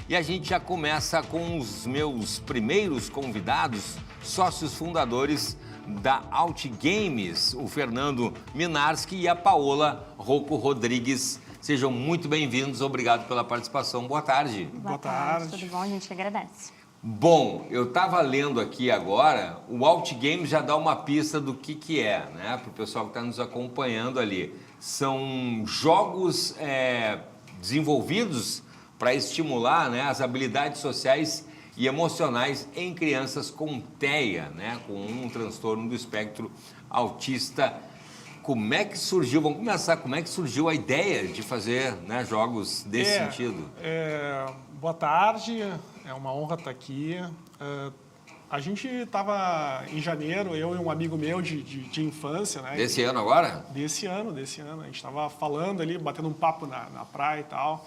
E a gente já começa com os meus primeiros convidados, sócios fundadores da Outgames, o Fernando Minarski e a Paola Rocco Rodrigues. Sejam muito bem-vindos, obrigado pela participação. Boa tarde. Boa tarde. Tudo bom? A gente que agradece. Bom, eu estava lendo aqui agora, o Outgames já dá uma pista do que é, né? Para o pessoal que está nos acompanhando ali. São jogos desenvolvidos para estimular, né, as habilidades sociais e emocionais em crianças com TEA, né, com um transtorno do espectro autista. Como é que surgiu, vamos começar, como é que surgiu a ideia de fazer, né, jogos desse sentido? Boa tarde, é uma honra estar aqui. A gente estava em janeiro, eu e um amigo meu de infância, né? Desse ano agora? Desse ano. A gente estava falando ali, batendo um papo na praia e tal.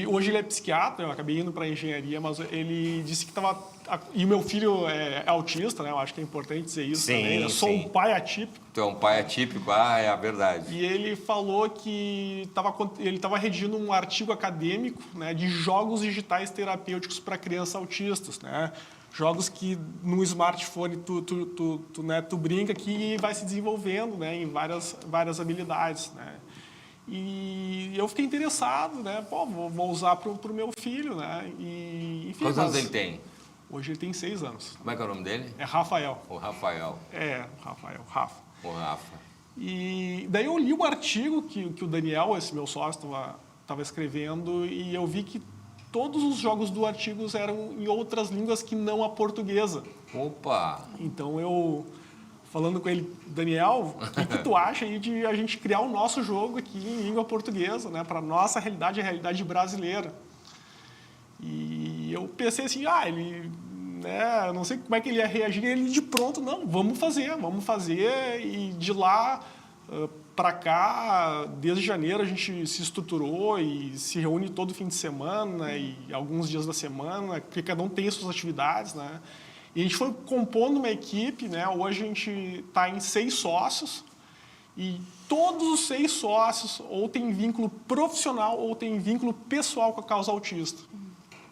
Hoje ele é psiquiatra, eu acabei indo para engenharia, mas ele disse que estava... E o meu filho é autista, né? Eu acho que é importante dizer isso também. Eu sou um pai atípico. Tu é um pai atípico, é a verdade. E ele falou que ele estava redigindo um artigo acadêmico, né, de jogos digitais terapêuticos para crianças autistas, né? Jogos que no smartphone tu brinca que vai se desenvolvendo, né, em várias habilidades, né? E eu fiquei interessado, né? Pô, vou usar para o meu filho, né? E, enfim, quantos anos ele tem? Hoje ele tem 6 anos. Como é que é o nome dele? É Rafael. O Rafael. Rafa. O Rafa. E daí eu li o artigo que o Daniel, esse meu sócio, estava escrevendo e eu vi que todos os jogos do artigo eram em outras línguas que não a portuguesa. Opa! Então eu... Falando com ele, Daniel, o que tu acha aí de a gente criar o nosso jogo aqui em língua portuguesa, né, para nossa realidade, a realidade brasileira? E eu pensei assim, ele, né, eu não sei como é que ele ia reagir, ele de pronto, não, vamos fazer, e de lá para cá, desde janeiro a gente se estruturou e se reúne todo fim de semana e alguns dias da semana, porque cada um tem as suas atividades, né? E a gente foi compondo uma equipe, né? Hoje a gente está em 6 sócios e todos os 6 sócios ou têm vínculo profissional ou têm vínculo pessoal com a causa autista.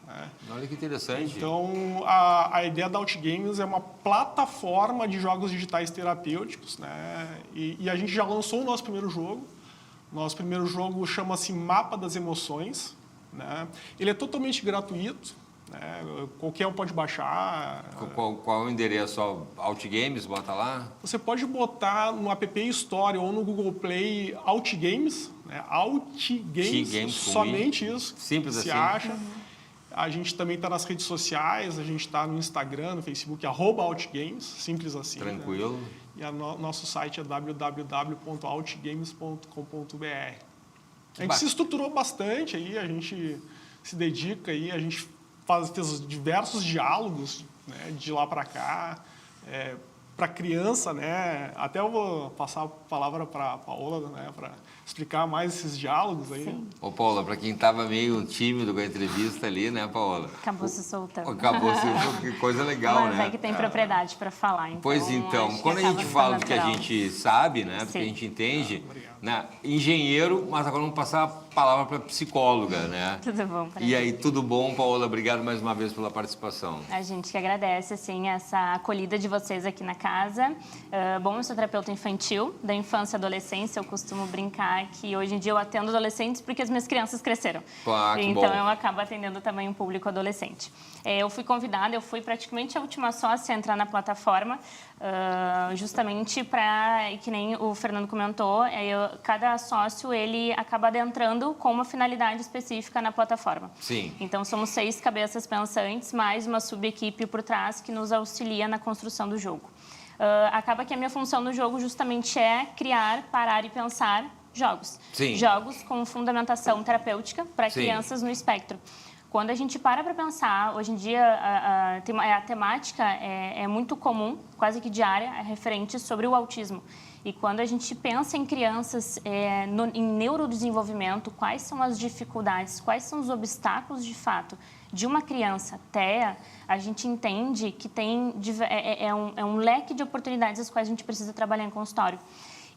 Né? Olha que interessante. Então, a ideia da Outgames é uma plataforma de jogos digitais terapêuticos, né? E a gente já lançou o nosso primeiro jogo. Nosso primeiro jogo chama-se Mapa das Emoções, né? Ele é totalmente gratuito. Qualquer um pode baixar. Qual é o endereço? Outgames, bota lá? Você pode botar no App Store ou no Google Play Outgames, né? Outgames, somente isso. Simples se assim. acha. A gente também está nas redes sociais, a gente está no Instagram, no Facebook, @Outgames, simples assim. Tranquilo. Né? E nosso site é www.outgames.com.br. A gente se estruturou bastante aí, a gente se dedica aí, a gente fez diversos diálogos, né, de lá para cá, para criança, né? Até eu vou passar a palavra para a Paola, né, para explicar mais esses diálogos aí. Sim. Ô, Paola, para quem estava meio tímido com a entrevista ali, né, Paola? Acabou se soltando. Acabou se soltando, que coisa legal, mas né? é que tem propriedade para falar, então. Pois então, quando a gente fala do que a gente sabe, né, do que a gente entende, né, engenheiro, mas agora vamos passar a palavra para psicóloga, né? Tudo bom. E aí, tudo bom, Paola? Obrigado mais uma vez pela participação. A gente que agradece, assim, essa acolhida de vocês aqui na casa. Bom, eu sou terapeuta infantil, da infância e adolescência. Eu costumo brincar que hoje em dia eu atendo adolescentes porque as minhas crianças cresceram. Então, eu acabo atendendo também um público adolescente. Eu fui convidada, eu fui praticamente a última sócia a entrar na plataforma, justamente para, que nem o Fernando comentou, cada sócio, ele acaba adentrando com uma finalidade específica na plataforma. Sim. Então, somos 6 cabeças pensantes, mais uma subequipe por trás que nos auxilia na construção do jogo. Acaba que a minha função no jogo justamente é criar, parar e pensar jogos. Sim. Jogos com fundamentação terapêutica para crianças no espectro. Quando a gente para pensar, hoje em dia a temática é muito comum, quase que diária, é referente sobre o autismo. E quando a gente pensa em crianças em neurodesenvolvimento, quais são as dificuldades, quais são os obstáculos de fato de uma criança TEA, a gente entende que é um leque de oportunidades as quais a gente precisa trabalhar em consultório.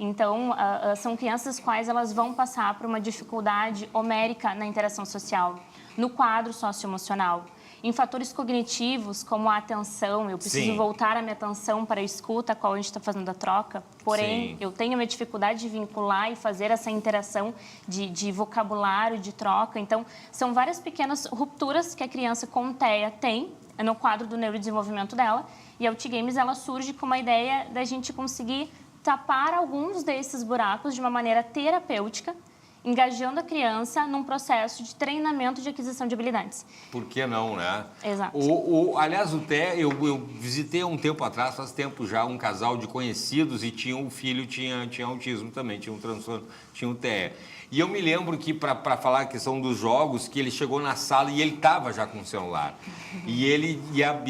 Então, são crianças quais elas vão passar por uma dificuldade homérica na interação social, no quadro socioemocional. Em fatores cognitivos, como a atenção, eu preciso Sim. voltar a minha atenção para a escuta, qual a gente está fazendo a troca. Porém, Sim. eu tenho uma dificuldade de vincular e fazer essa interação de vocabulário, de troca. Então, são várias pequenas rupturas que a criança com TEA tem no quadro do neurodesenvolvimento dela. E a OutGames, ela surge com uma ideia da gente conseguir tapar alguns desses buracos de uma maneira terapêutica, engajando a criança num processo de treinamento de aquisição de habilidades. Por que não, né? Exato. Aliás, o TEA, eu visitei há um tempo atrás, faz tempo já, um casal de conhecidos e tinha um filho, tinha autismo também, tinha um transtorno, tinha um TEA. E eu me lembro que, para falar a questão dos jogos, que ele chegou na sala e ele estava já com o celular. E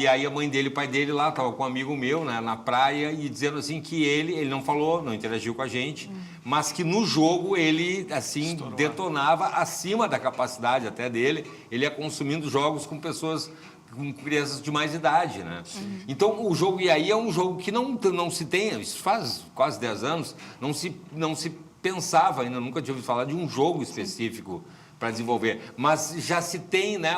aí a mãe dele, o pai dele lá, estava com um amigo meu, né, na praia, e dizendo assim que ele não falou, não interagiu com a gente, mas que no jogo ele, assim, detonava acima da capacidade até dele, ele ia consumindo jogos com pessoas, com crianças de mais idade, né? Então, o jogo, e aí é um jogo que não se tem, isso faz quase 10 anos, não se pensava ainda, nunca tinha ouvido falar de um jogo específico para desenvolver, mas já se tem, né,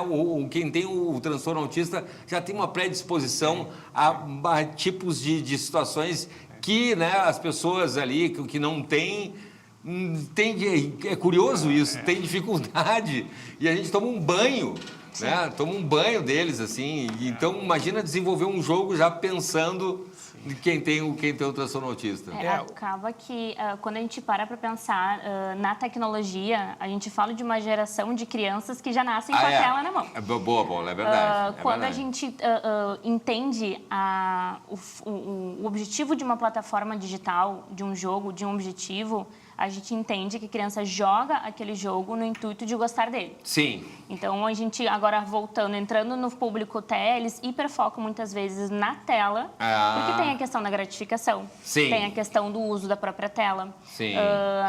quem tem o transtorno autista já tem uma predisposição a tipos de situações que, né, as pessoas ali que não têm, é curioso isso, tem dificuldade, e a gente toma um banho, né, toma um banho deles, assim, então imagina desenvolver um jogo já pensando de quem tem o transtorno autista. Acaba que, quando a gente para pensar na tecnologia, a gente fala de uma geração de crianças que já nascem com a tela na mão. Boa, é verdade. Quando a gente entende o objetivo de uma plataforma digital, de um jogo, de um objetivo, a gente entende que a criança joga aquele jogo no intuito de gostar dele. Sim. Então, a gente, agora voltando, entrando no público TEA, eles hiperfocam muitas vezes na tela, porque tem a questão da gratificação, Sim. tem a questão do uso da própria tela. Sim,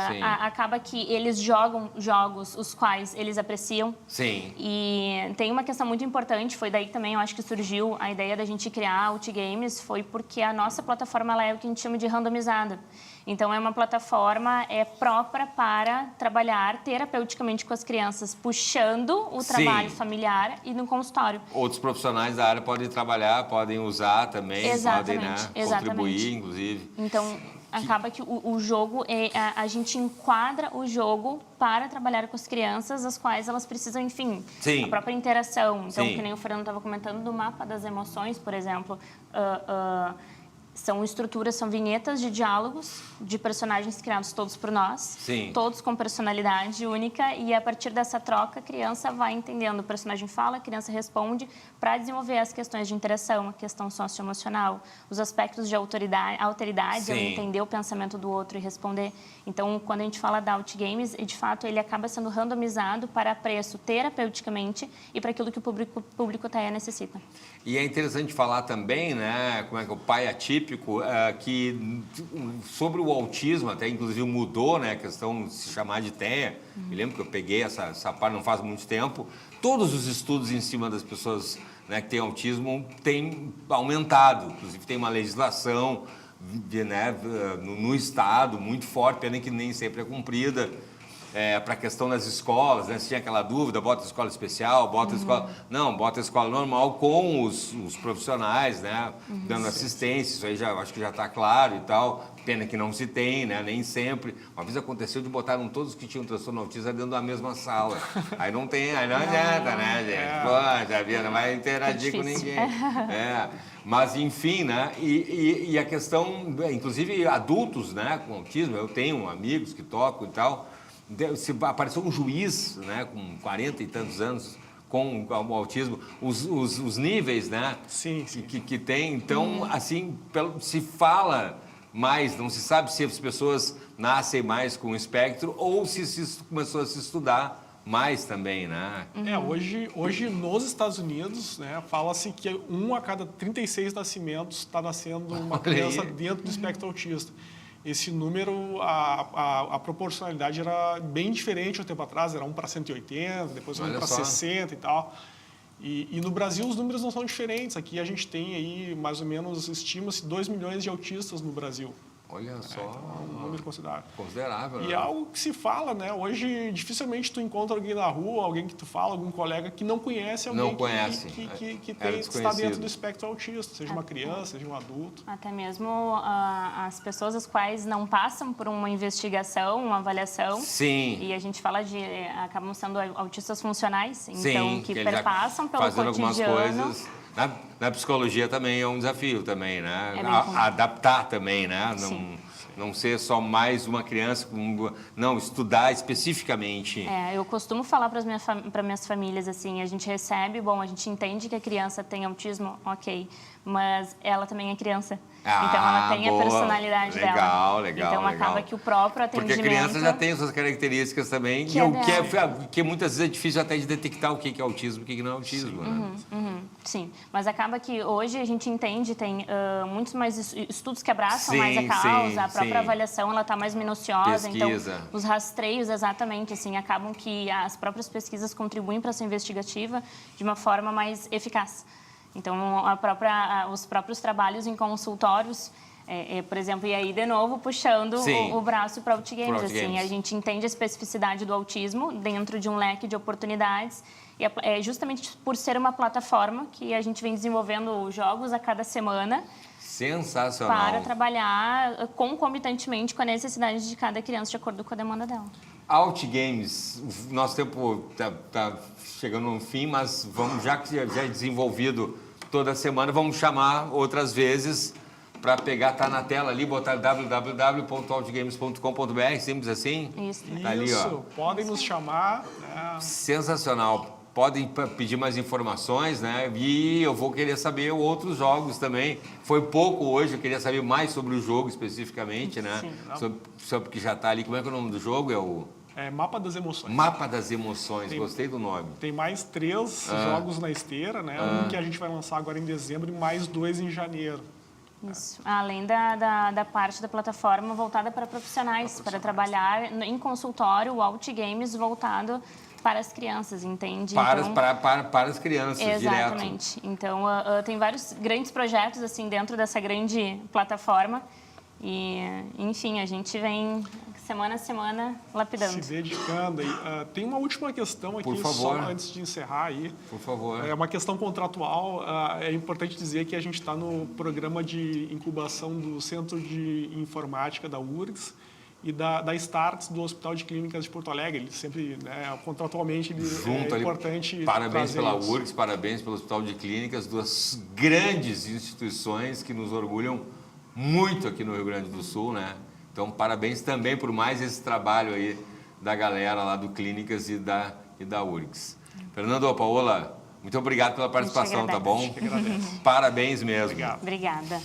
sim. Acaba que eles jogam jogos os quais eles apreciam. Sim. E tem uma questão muito importante, foi daí também, eu acho que surgiu a ideia da gente criar a OutGames, foi porque a nossa plataforma ela é o que a gente chama de randomizada. Então, é uma plataforma própria para trabalhar terapeuticamente com as crianças, puxando o trabalho familiar e no consultório. Outros profissionais da área podem trabalhar, podem usar também, podem, né, contribuir, inclusive. Então, acaba que o jogo, a gente enquadra o jogo para trabalhar com as crianças, as quais elas precisam, enfim, a própria interação. Então, que nem o Fernando estava comentando do mapa das emoções, por exemplo, são estruturas, são vinhetas de diálogos de personagens criados todos por nós, todos com personalidade única, e a partir dessa troca a criança vai entendendo, o personagem fala, a criança responde, para desenvolver as questões de interação, a questão socioemocional, os aspectos de alteridade, ela entender o pensamento do outro e responder. Então, quando a gente fala da OutGames, de fato, ele acaba sendo randomizado para preço terapeuticamente e para aquilo que o público TEA necessita. E é interessante falar também, né, como é que o pai atípico, que sobre o autismo, até inclusive mudou, né, a questão de se chamar de TEA. Me lembro que eu peguei essa parte não faz muito tempo. Todos os estudos em cima das pessoas, né, que têm autismo têm aumentado. Inclusive tem uma legislação no Estado muito forte, pena que nem sempre é cumprida. Para a questão das escolas, né? Se tinha aquela dúvida, bota escola especial, bota escola... Não, bota escola normal com os profissionais, né? Dando assistência, isso aí acho que já está claro e tal. Pena que não se tem, né? Nem sempre. Uma vez aconteceu de botaram todos que tinham transtorno autista dentro da mesma sala. Aí não tem, aí não adianta, né, gente? Pô, já viu, não vai interagir com ninguém. Mas, enfim, né? E a questão, inclusive adultos, né, com autismo, eu tenho amigos que tocam e tal. Se apareceu um juiz, né, com 40 e tantos anos, com o autismo, os níveis, né, que tem. Então, assim, se fala mais, não se sabe se as pessoas nascem mais com espectro ou se começou a se estudar mais também, né? Hoje nos Estados Unidos, né, fala-se que 1 a cada 36 nascimentos está nascendo uma criança dentro do espectro autista. Esse número, a proporcionalidade era bem diferente um tempo atrás, era 1 para 180, depois 1 para 60 e tal. E no Brasil os números não são diferentes. Aqui a gente tem aí, mais ou menos, estima-se 2 milhões de autistas no Brasil. Olha só. Um número considerável. Considerável, E né? é algo que se fala, né? Hoje, dificilmente tu encontra alguém na rua, alguém que tu fala, algum colega que não conhece alguém Não conhece. que Era está desconhecido. dentro do espectro autista, seja uma criança, seja um adulto. Até mesmo as pessoas as quais não passam por uma investigação, uma avaliação. Sim. E a gente fala acabam sendo autistas funcionais, então Sim, que ele já perpassam pelo fazendo cotidiano. algumas coisas. Na psicologia também é um desafio também, né? É bem comum. Adaptar também, né? Sim. Não ser só mais uma criança, não, estudar especificamente. Eu costumo falar para minhas famílias assim, a gente recebe, a gente entende que a criança tem autismo, ok, mas ela também é criança. Então ela tem boa. A personalidade dela. Legal, então acaba que o próprio atendimento... Porque a criança já tem suas características também, que muitas vezes é difícil até de detectar o que é autismo e o que não é autismo. Né? Sim, mas acaba que hoje a gente entende, tem muitos mais estudos que abraçam mais a causa, a própria avaliação ela está mais minuciosa, Pesquisa. então os rastreios exatamente assim acabam que as próprias pesquisas contribuem para essa investigativa de uma forma mais eficaz. Então os próprios trabalhos em consultórios, por exemplo, e aí de novo puxando o braço para o OutGames, assim, a gente entende a especificidade do autismo dentro de um leque de oportunidades. E é justamente por ser uma plataforma que a gente vem desenvolvendo jogos a cada semana. Sensacional. Para trabalhar concomitantemente com a necessidade de cada criança, de acordo com a demanda dela. OutGames, nosso tempo tá chegando no fim, mas já que já é desenvolvido toda semana, vamos chamar outras vezes para pegar, tá na tela ali, botar www.outgames.com.br, simples assim? Isso. Tá ali, ó. Podem nos chamar. Sensacional. Podem pedir mais informações, né? E eu vou querer saber outros jogos também. Foi pouco hoje, eu queria saber mais sobre o jogo especificamente, né? Sobre que já está ali. Como é que é o nome do jogo? É Mapa das Emoções. Mapa das Emoções, gostei do nome. Tem mais 3 jogos na esteira, né? Um que a gente vai lançar agora em dezembro e mais 2 em janeiro. Isso. Além da parte da plataforma voltada para profissionais, para trabalhar em consultório, o OutGames voltado para as crianças, entende? Para as crianças, exatamente. Direto. Então, tem vários grandes projetos assim dentro dessa grande plataforma e, enfim, a gente vem semana a semana lapidando. Se dedicando. Tem uma última questão aqui, só antes de encerrar aí. Por favor. É uma questão contratual. É importante dizer que a gente está no programa de incubação do Centro de Informática da URGS e da STARTS do Hospital de Clínicas de Porto Alegre. Ele sempre, contratualmente, é importante. Parabéns pela isso. URGS, parabéns pelo Hospital de Clínicas, 2 grandes instituições que nos orgulham muito aqui no Rio Grande do Sul, né? Então, parabéns também por mais esse trabalho aí da galera lá do Clínicas e da URGS. Fernando, Paola, muito obrigado pela participação, tá bom? Agradeço. Parabéns mesmo. Obrigado. Obrigada.